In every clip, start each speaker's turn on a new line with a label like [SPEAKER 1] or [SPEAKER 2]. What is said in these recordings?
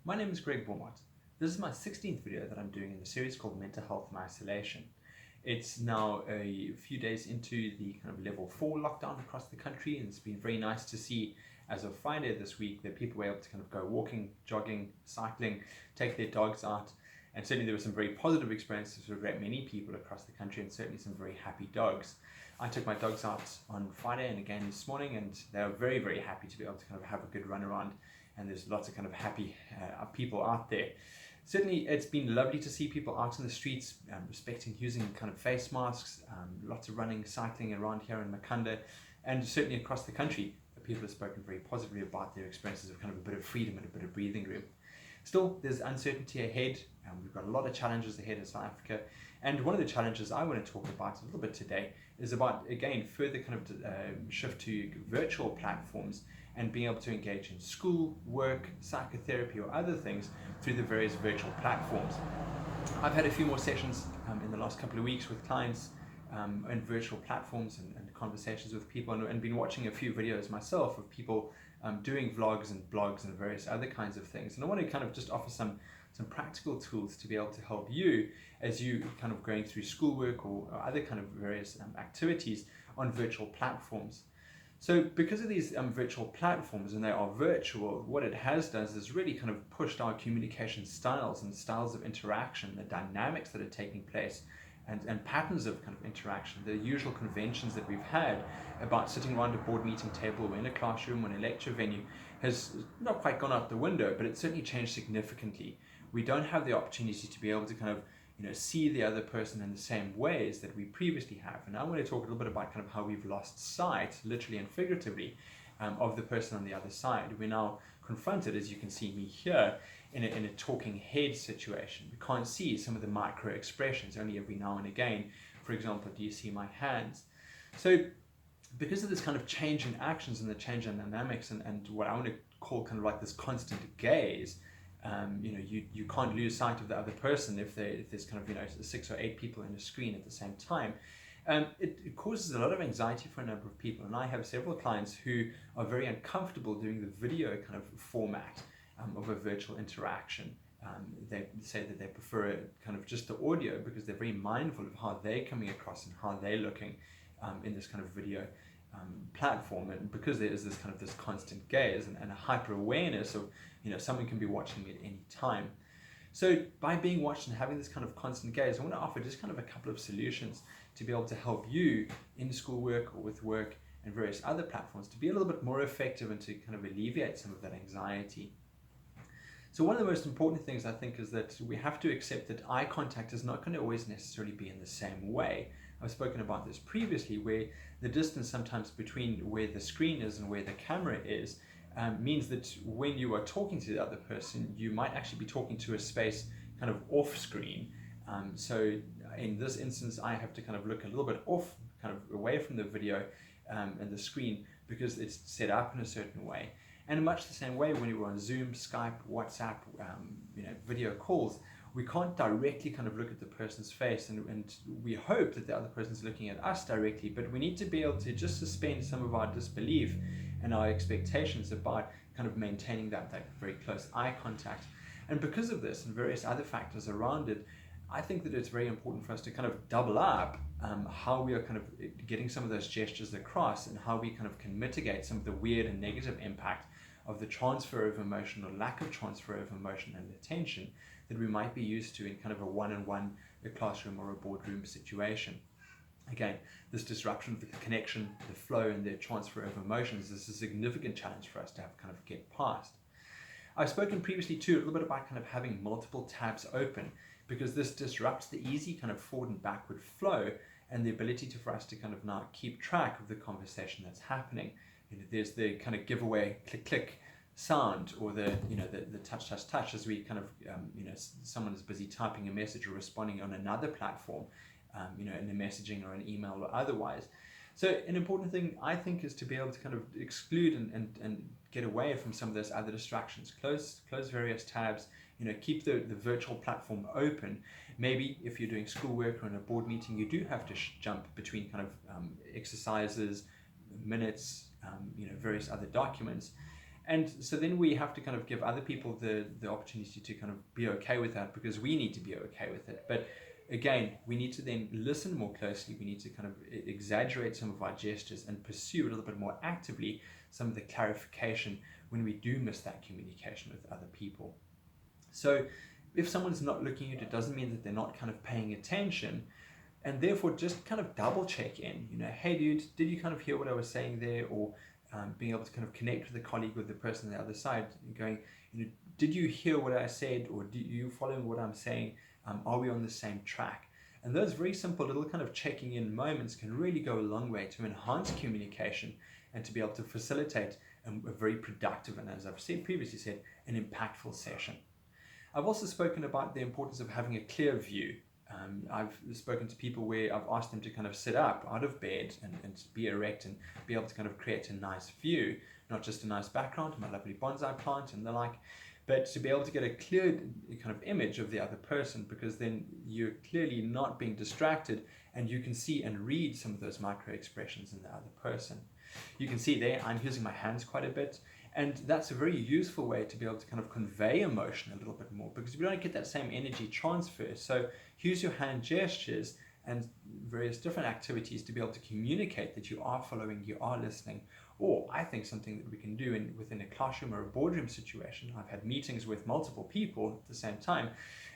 [SPEAKER 1] My name is Greg Beaumont. This is my 16th video that I'm doing in the series called Mental Health and Isolation. It's now a few days into the kind of level 4 lockdown across the country, and it's been very nice to see as of Friday this week that people were able to kind of go walking, jogging, cycling, take their dogs out, and certainly there were some very positive experiences for a great many people across the country, and certainly some very happy dogs. I took my dogs out on Friday and again this morning, and they were very, very happy to be able to kind of have a good run around, and there's lots of kind of happy people out there. Certainly it's been lovely to see people out in the streets, respecting using kind of face masks, lots of running, cycling around here in Makanda, and certainly across the country. People have spoken very positively about their experiences of kind of a bit of freedom and a bit of breathing room. Still, there's uncertainty ahead, and we've got a lot of challenges ahead in South Africa. And one of the challenges I want to talk about a little bit today is about, again, further kind of shift to virtual platforms and being able to engage in school, work, psychotherapy, or other things through the various virtual platforms. I've had a few more sessions in the last couple of weeks with clients and virtual platforms and conversations with people, and been watching a few videos myself of people doing vlogs and blogs and various other kinds of things. And I want to kind of just offer some practical tools to be able to help you as you kind of going through schoolwork or other kind of various activities on virtual platforms. So because of these virtual platforms, and they are virtual, what it has done is really kind of pushed our communication styles and styles of interaction, the dynamics that are taking place, and patterns of kind of interaction, the usual conventions that we've had about sitting around a board meeting table or in a classroom or in a lecture venue has not quite gone out the window, but it's certainly changed significantly. We don't have the opportunity to be able to kind of see the other person in the same ways that we previously have. And I want to talk a little bit about kind of how we've lost sight, literally and figuratively, of the person on the other side. We're now confronted, as you can see me here, in a talking head situation. We can't see some of the micro expressions, only every now and again. For example, do you see my hands? So because of this kind of change in actions and the change in dynamics and what I want to call kind of like this constant gaze, you can't lose sight of the other person if there's kind of 6 or 8 people in a screen at the same time. It causes a lot of anxiety for a number of people, and I have several clients who are very uncomfortable doing the video kind of format of a virtual interaction. They say that they prefer kind of just the audio because they're very mindful of how they're coming across and how they're looking in this kind of video platform, and because there is this kind of this constant gaze and a hyper awareness of someone can be watching me at any time. So by being watched and having this kind of constant gaze, I want to offer just kind of a couple of solutions to be able to help you in schoolwork or with work and various other platforms to be a little bit more effective and to kind of alleviate some of that anxiety. So one of the most important things I think is that we have to accept that eye contact is not going to always necessarily be in the same way. I've spoken about this previously, where the distance sometimes between where the screen is and where the camera is means that when you are talking to the other person, you might actually be talking to a space kind of off screen. So in this instance, I have to kind of look a little bit off, kind of away from the video and the screen, because it's set up in a certain way. And in much the same way, when you're on Zoom, Skype, WhatsApp, video calls, we can't directly kind of look at the person's face, and we hope that the other person's looking at us directly, but we need to be able to just suspend some of our disbelief and our expectations about kind of maintaining that very close eye contact. And because of this and various other factors around it, I think that it's very important for us to kind of double up how we are kind of getting some of those gestures across, and how we kind of can mitigate some of the weird and negative impact of the transfer of emotion or lack of transfer of emotion and attention that we might be used to in kind of a one-on-one, a classroom or a boardroom situation. Again, this disruption of the connection, the flow, and the transfer of emotions is a significant challenge for us to have kind of get past. I've spoken previously too a little bit about kind of having multiple tabs open, because this disrupts the easy kind of forward and backward flow and the ability for us to kind of now keep track of the conversation that's happening. There's the kind of giveaway click click sound, or the touch touch touch as we kind of someone is busy typing a message or responding on another platform, in a messaging or an email or otherwise. So an important thing I think is to be able to kind of exclude and get away from some of those other distractions. Close various tabs. Keep the virtual platform open. Maybe if you're doing schoolwork or in a board meeting, you do have to jump between kind of exercises, minutes, various other documents. And so then we have to kind of give other people the opportunity to kind of be okay with that, because we need to be okay with it. But again, we need to then listen more closely. We need to kind of exaggerate some of our gestures and pursue a little bit more actively some of the clarification when we do miss that communication with other people. So if someone's not looking at it, doesn't mean that they're not kind of paying attention. And therefore, just kind of double check in, hey dude, did you kind of hear what I was saying there? Or being able to kind of connect with the colleague, with the person on the other side, going, did you hear what I said? Or do you following what I'm saying? Are we on the same track? And those very simple little kind of checking in moments can really go a long way to enhance communication and to be able to facilitate a very productive, and as I've previously said, an impactful session. I've also spoken about the importance of having a clear view. I've spoken to people where I've asked them to kind of sit up out of bed and be erect and be able to kind of create a nice view, not just a nice background, my lovely bonsai plant and the like, but to be able to get a clear kind of image of the other person, because then you're clearly not being distracted and you can see and read some of those micro expressions in the other person. You can see there I'm using my hands quite a bit, and that's a very useful way to be able to kind of convey emotion a little bit more, because we don't get that same energy transfer. So use your hand gestures and various different activities to be able to communicate that you are following, you are listening. Or I think something that we can do within a classroom or a boardroom situation. I've had meetings with multiple people at the same time,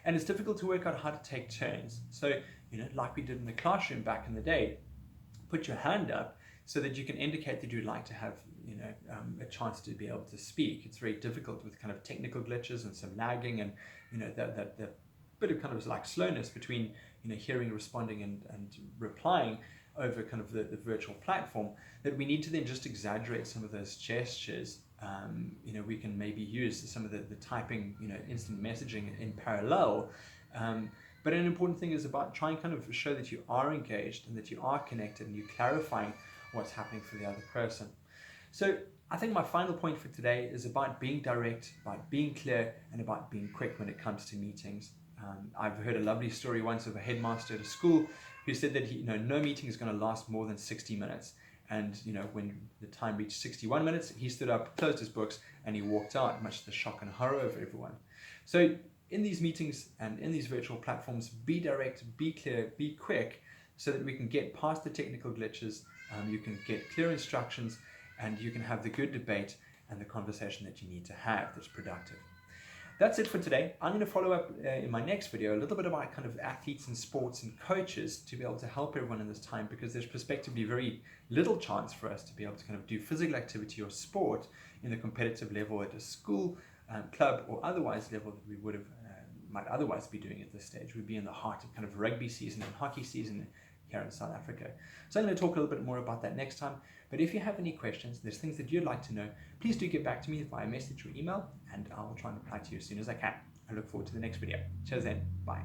[SPEAKER 1] and it's difficult to work out how to take turns. So, like we did in the classroom back in the day, put your hand up so that you can indicate that you'd like to have a chance to be able to speak. It's very difficult with kind of technical glitches and some lagging and that bit of kind of like slowness between hearing, responding and replying over kind of the virtual platform, that we need to then just exaggerate some of those gestures. We can maybe use some of the typing, instant messaging in parallel. But an important thing is about trying kind of show that you are engaged and that you are connected and you're clarifying what's happening for the other person. So I think my final point for today is about being direct, about being clear, and about being quick when it comes to meetings. I've heard a lovely story once of a headmaster at a school who said that no meeting is going to last more than 60 minutes. And when the time reached 61 minutes, he stood up, closed his books, and he walked out, much to the shock and horror of everyone. So in these meetings and in these virtual platforms, be direct, be clear, be quick, so that we can get past the technical glitches, you can get clear instructions, and you can have the good debate and the conversation that you need to have that's productive. That's it for today. I'm going to follow up in my next video a little bit about kind of athletes and sports and coaches to be able to help everyone in this time, because there's prospectively very little chance for us to be able to kind of do physical activity or sport in the competitive level at a school, club or otherwise level that we would have might otherwise be doing at this stage. We'd be in the heart of kind of rugby season and hockey season here in South Africa. So I'm going to talk a little bit more about that next time. But if you have any questions, there's things that you'd like to know, please do get back to me via message or email, and I will try and reply to you as soon as I can. I look forward to the next video. Cheers then. Bye.